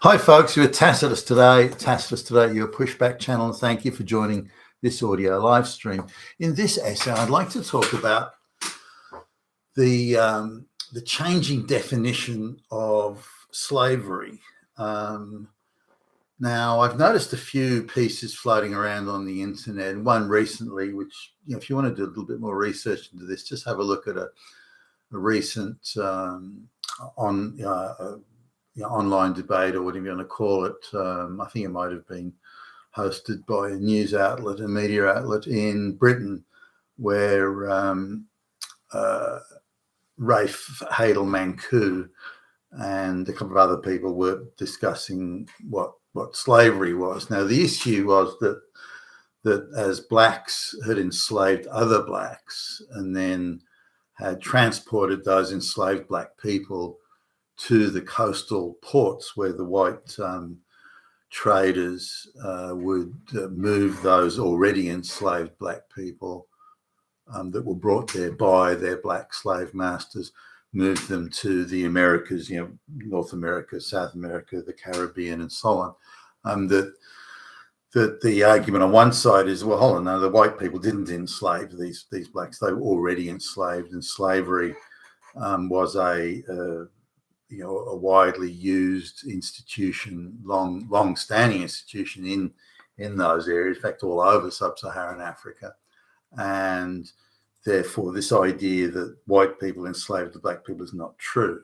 Hi, folks. You're at Tacitus today. Tacitus today, your pushback channel. And thank you for joining this audio live stream. In this essay, I'd like to talk about the changing definition of slavery. Now, I've noticed a few pieces floating around on the internet. One recently, which, if you want to do a little bit more research into this, just have a look at a recent online debate, or whatever you want to call it. I think it might have been hosted by a news outlet, a media outlet in Britain, where Rafe Hadel-Mankoo and a couple of other people were discussing what slavery was. Now, the issue was that as blacks had enslaved other blacks and then had transported those enslaved black people to the coastal ports where the white traders would move those already enslaved black people that were brought there by their black slave masters, move them to the Americas, North America, South America, the Caribbean, and so on. That the argument on one side is, well, hold on, no, the white people didn't enslave these blacks; they were already enslaved, and slavery was a widely used institution, long-standing institution in those areas, in fact, all over sub-Saharan Africa. And therefore, this idea that white people enslaved the black people is not true.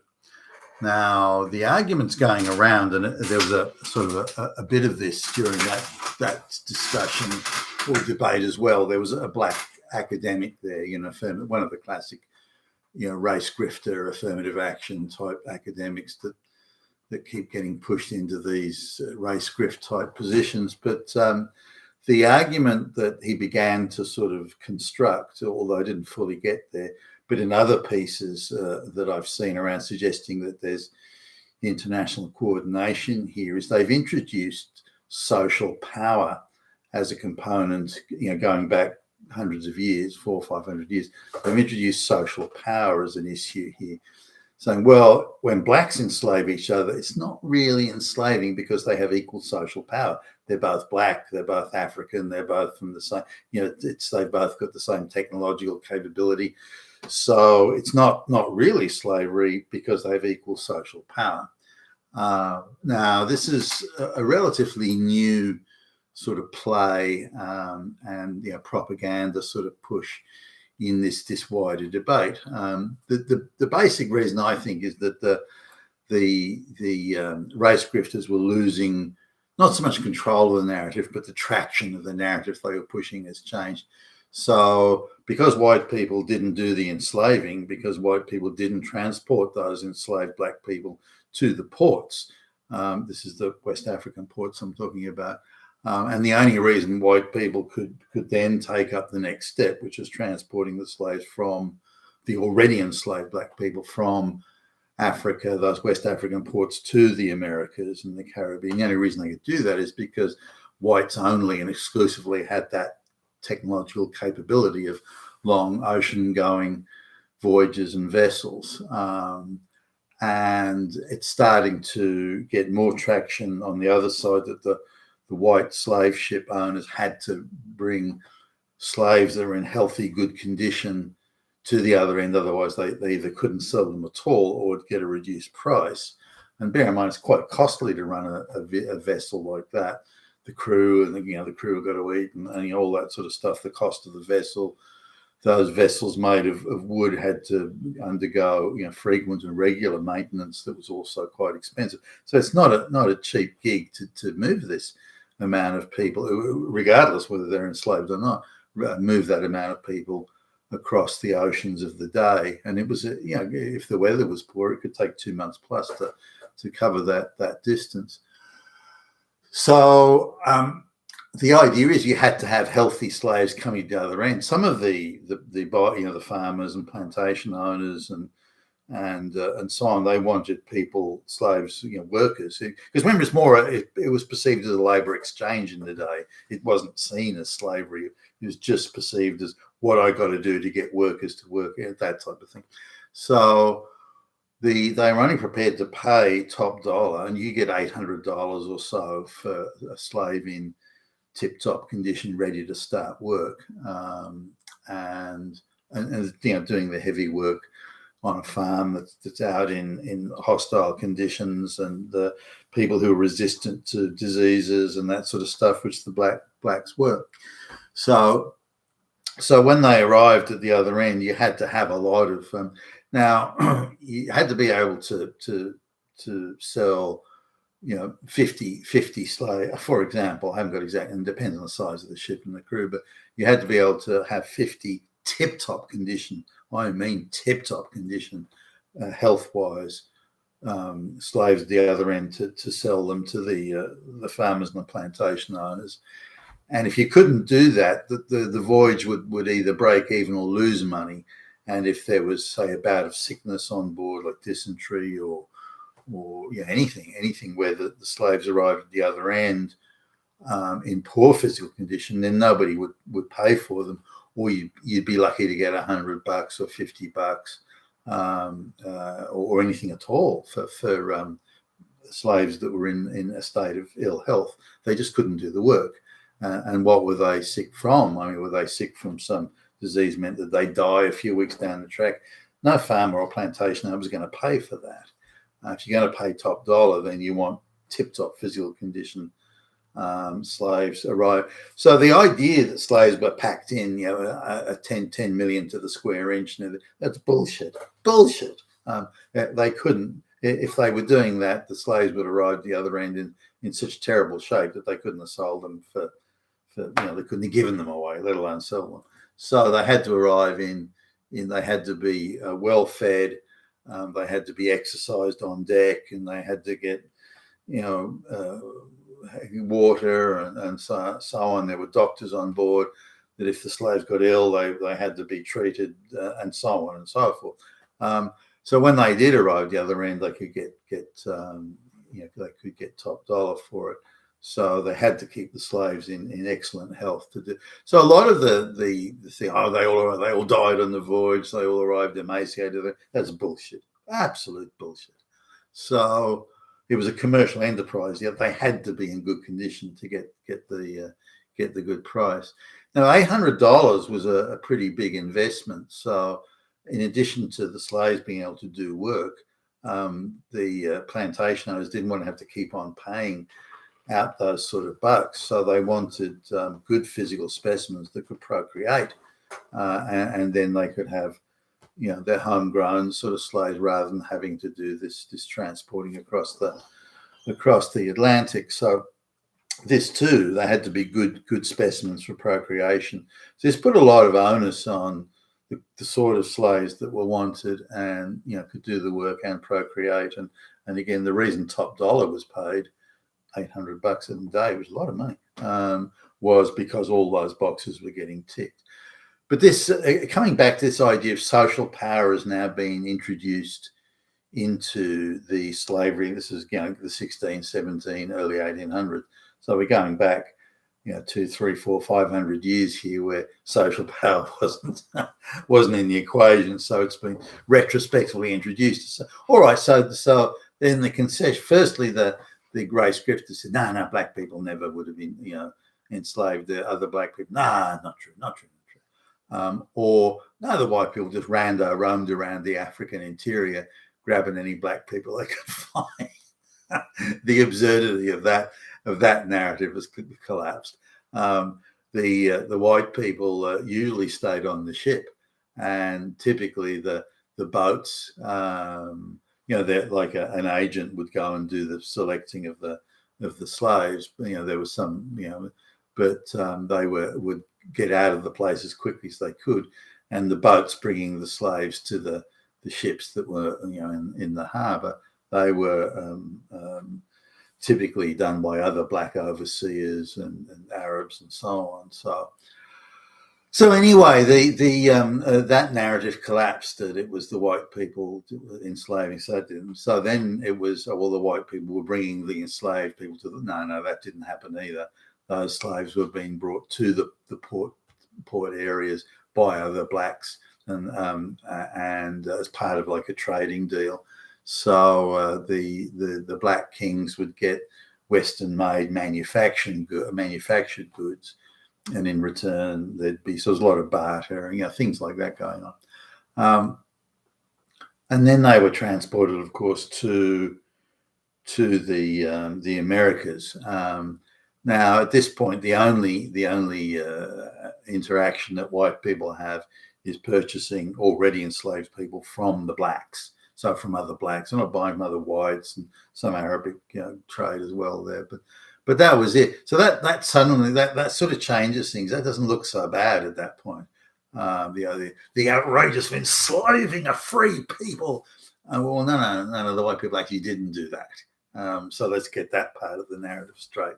Now, the argument's going around, and there was a sort of a bit of this during that discussion or debate as well. There was a black academic there, one of the classic race grifter, affirmative action type academics that keep getting pushed into these race grift type positions. But the argument that he began to sort of construct, although I didn't fully get there, but in other pieces that I've seen around suggesting that there's international coordination here, is they've introduced social power as a component, going back hundreds of years, 400 or 500 years. They've introduced social power as an issue here, saying, well, when blacks enslave each other, it's not really enslaving because they have equal social power. They're both black, they're both African, they're both from the same, they've both got the same technological capability. So it's not really slavery because they have equal social power. Now, this is a relatively new sort of play and propaganda sort of push in this wider debate. The basic reason, I think, is that the race grifters were losing not so much control of the narrative, but the traction of the narrative they were pushing has changed. So because white people didn't do the enslaving, because white people didn't transport those enslaved black people to the ports, this is the West African ports I'm talking about, and the only reason white people could then take up the next step, which is transporting the slaves from the already enslaved black people from Africa, those West African ports, to the Americas and the Caribbean. The only reason they could do that is because whites only and exclusively had that technological capability of long ocean-going voyages and vessels. And it's starting to get more traction on the other side, that the white slave ship owners had to bring slaves that were in healthy, good condition to the other end. Otherwise, they either couldn't sell them at all or would get a reduced price. And bear in mind, it's quite costly to run a vessel like that. The crew and the crew have got to eat and all that sort of stuff. The cost of the vessel. Those vessels made of wood had to undergo frequent and regular maintenance that was also quite expensive. So it's not a cheap gig to move this amount of people, regardless whether they're enslaved or not, move that amount of people across the oceans of the day. And it was, if the weather was poor, it could take 2 months plus to cover that distance. So the idea is you had to have healthy slaves coming to the other end. Some of the farmers and plantation owners and so on, they wanted people, slaves, workers. Because remember, it's more, it was perceived as a labour exchange in the day. It wasn't seen as slavery. It was just perceived as what I got to do to get workers to work, that type of thing. So they were only prepared to pay top dollar, and you get $800 or so for a slave in tip-top condition, ready to start work, and doing the heavy work on a farm that's out in hostile conditions, and the people who are resistant to diseases and that sort of stuff, which the blacks were. So when they arrived at the other end, you had to have a lot of now you had to be able to sell 50 slave, for example. I haven't got exact, and it depends on the size of the ship and the crew, but you had to be able to have 50 tip-top condition, I mean tip-top condition, health-wise, slaves at the other end to sell them to the farmers and the plantation owners. And if you couldn't do that, the voyage would either break even or lose money. And if there was, say, a bout of sickness on board, like dysentery or anything where the slaves arrived at the other end in poor physical condition, then nobody would pay for them, or you'd be lucky to get $100 or $50 or anything at all for slaves that were in a state of ill health. They just couldn't do the work. And what were they sick from? I mean, were they sick from some disease meant that they die a few weeks down the track? No farmer or plantation owner was going to pay for that. If you're going to pay top dollar, then you want tip-top physical condition slaves arrive. So the idea that slaves were packed in, a 10 million to the square inch, that's bullshit. They couldn't. If they were doing that, the slaves would arrive at the other end in such terrible shape that they couldn't have sold them for they couldn't have given them away, let alone sell them. So they had to arrive they had to be well fed. They had to be exercised on deck, and they had to get, water and so on. There were doctors on board that if the slaves got ill, they had to be treated, and so on and so forth. So when they did arrive at the other end, they could get they could get top dollar for it. So they had to keep the slaves in excellent health to do. So a lot of the thing, they all died on the voyage, they all arrived emaciated. That's bullshit, absolute bullshit. So it was a commercial enterprise. Yet they had to be in good condition to get the good price. Now $800 was a pretty big investment. So in addition to the slaves being able to do work, the plantation owners didn't want to have to keep on paying out those sort of bucks. So they wanted good physical specimens that could procreate, and then they could have, their homegrown sort of slaves rather than having to do this transporting across the Atlantic. So this too, they had to be good specimens for procreation. So this put a lot of onus on the sort of slaves that were wanted and could do the work and procreate. And again, the reason top dollar was paid, $800 a day, was a lot of money, was because all those boxes were getting ticked. But this, coming back to this idea of social power, has now been introduced into the slavery. This is the 16, 17, early 1800s. So we're going back 2, 3, 4, 500 years here where social power wasn't in the equation. So it's been retrospectively introduced. So, all right, so then the concession, firstly the grey scripter said, no, black people never would have been enslaved the other black people. Nah, not true. Or no, the white people just roamed around the African interior, grabbing any black people they could find. The absurdity of that narrative has collapsed. The white people usually stayed on the ship, and typically the boats, that like an agent would go and do the selecting of the slaves. There was some, but they would get out of the place as quickly as they could, and the boats bringing the slaves to the ships that were in the harbour, they were typically done by other black overseers and Arabs and so on. So anyway, that narrative collapsed, that it was the white people enslaving. So then it was, the white people were bringing the enslaved people to no, that didn't happen either. Those slaves were being brought to the port areas by other blacks, and as part of like a trading deal. So the black kings would get Western-made manufactured goods, and in return there'd be, so there's a lot of barter, things like that going on. And then they were transported, of course, to the Americas. Now, at this point, the only interaction that white people have is purchasing already enslaved people from the blacks. So from other blacks. They're not buying from other whites, and some Arabic trade as well there. But that was it. So that suddenly that sort of changes things. That doesn't look so bad at that point. The outrageous enslaving a free people. Well, none of the white people actually didn't do that. So let's get that part of the narrative straight.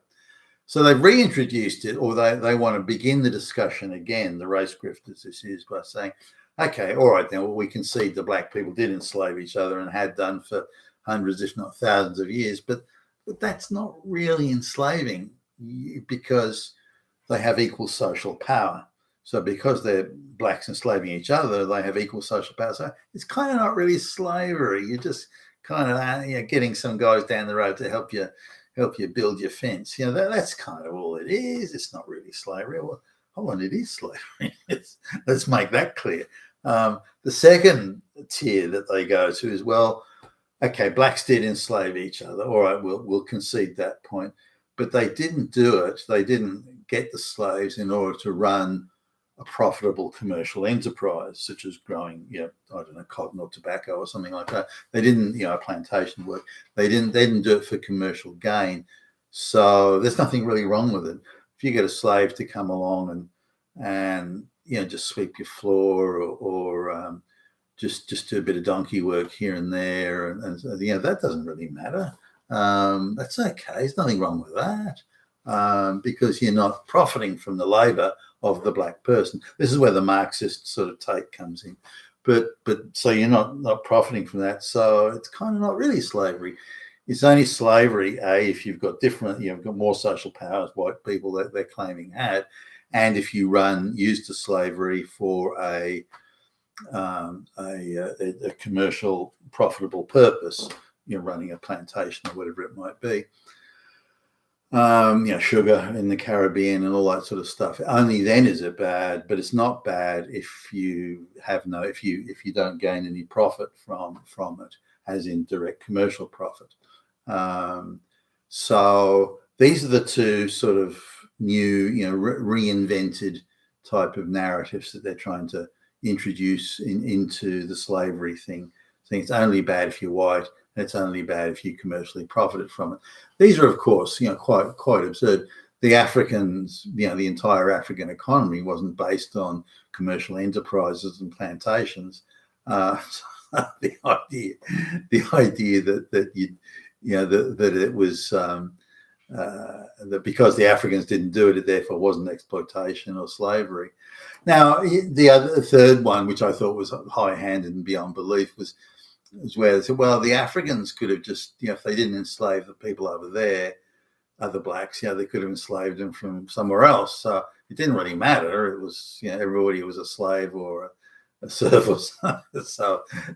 So they've reintroduced it, or they want to begin the discussion again, the race grifters this is, by saying, okay, all right, then we concede the black people did enslave each other and had done for hundreds, if not thousands of years, but that's not really enslaving, because they have equal social power. So because they're blacks enslaving each other, they have equal social power. So it's kind of not really slavery. You're just kind of getting some guys down the road to help you build your fence. That's kind of all it is. It's not really slavery. Well, hold on, it is slavery. Let's make that clear. The second tier that they go to is, well, okay, blacks did enslave each other. All right, we'll concede that point. But they didn't do it. They didn't get the slaves in order to run a profitable commercial enterprise, such as growing, I don't know, cotton or tobacco or something like that. They didn't, plantation work. They didn't do it for commercial gain. So there's nothing really wrong with it. If you get a slave to come along and just sweep your floor or just do a bit of donkey work here and there, and that doesn't really matter. That's okay. There's nothing wrong with that, because you're not profiting from the labor of the black person. This is where the Marxist sort of take comes in. But so you're not profiting from that. So it's kind of not really slavery. It's only slavery, if you've got you've got more social power as white people that they're claiming had, and if you use the slavery for a commercial profitable purpose, running a plantation or whatever it might be. Sugar in the Caribbean and all that sort of stuff. Only then is it bad, but it's not bad if you don't gain any profit from it, as in direct commercial profit. So these are the two sort of new, reinvented type of narratives that they're trying to introduce into the slavery thing. Saying it's only bad if you're white, and it's only bad if you commercially profited from it. These are, of course, quite absurd. The Africans, the entire African economy wasn't based on commercial enterprises and plantations. The idea that it was that because the Africans didn't do it, it therefore wasn't exploitation or slavery. Now, the third one, which I thought was high-handed and beyond belief, was where they said, well, the Africans could have just, if they didn't enslave the people over there, other blacks, they could have enslaved them from somewhere else. So it didn't really matter. It was, everybody was a slave or a serf or something.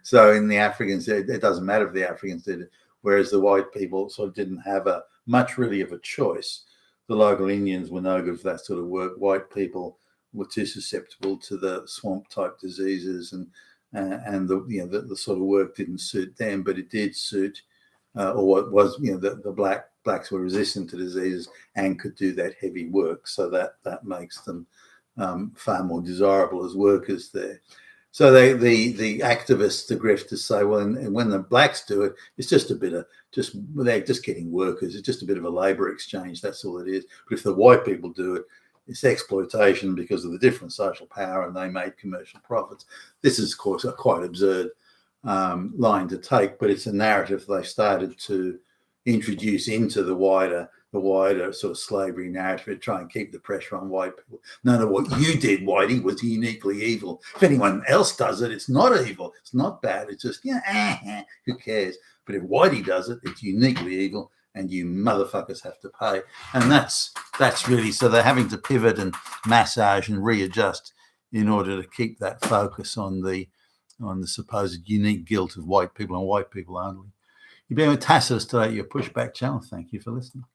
So in the Africans, it doesn't matter if the Africans did it, whereas the white people sort of didn't have much really of a choice. The local Indians were no good for that sort of work. White people were too susceptible to the swamp type diseases, and the sort of work didn't suit them, but it did suit, or what was, the blacks were resistant to diseases and could do that heavy work. So that makes them far more desirable as workers there. So the activists, the grifters say, well, and when the blacks do it, it's just a bit of they're just getting workers. It's just a bit of a labor exchange. That's all it is. But if the white people do it, it's exploitation because of the different social power, and they made commercial profits. This is, of course, a quite absurd line to take, but it's a narrative they started to introduce into the wider sort of slavery narrative to try and keep the pressure on white people. None of what you did, Whitey, was uniquely evil. If anyone else does it, it's not evil. It's not bad. It's just, who cares? But if Whitey does it, it's uniquely evil, and you motherfuckers have to pay. And that's really, so they're having to pivot and massage and readjust in order to keep that focus on the on the supposed unique guilt of white people and white people only. You've been with Tacitus today at your Pushback channel. Thank you for listening.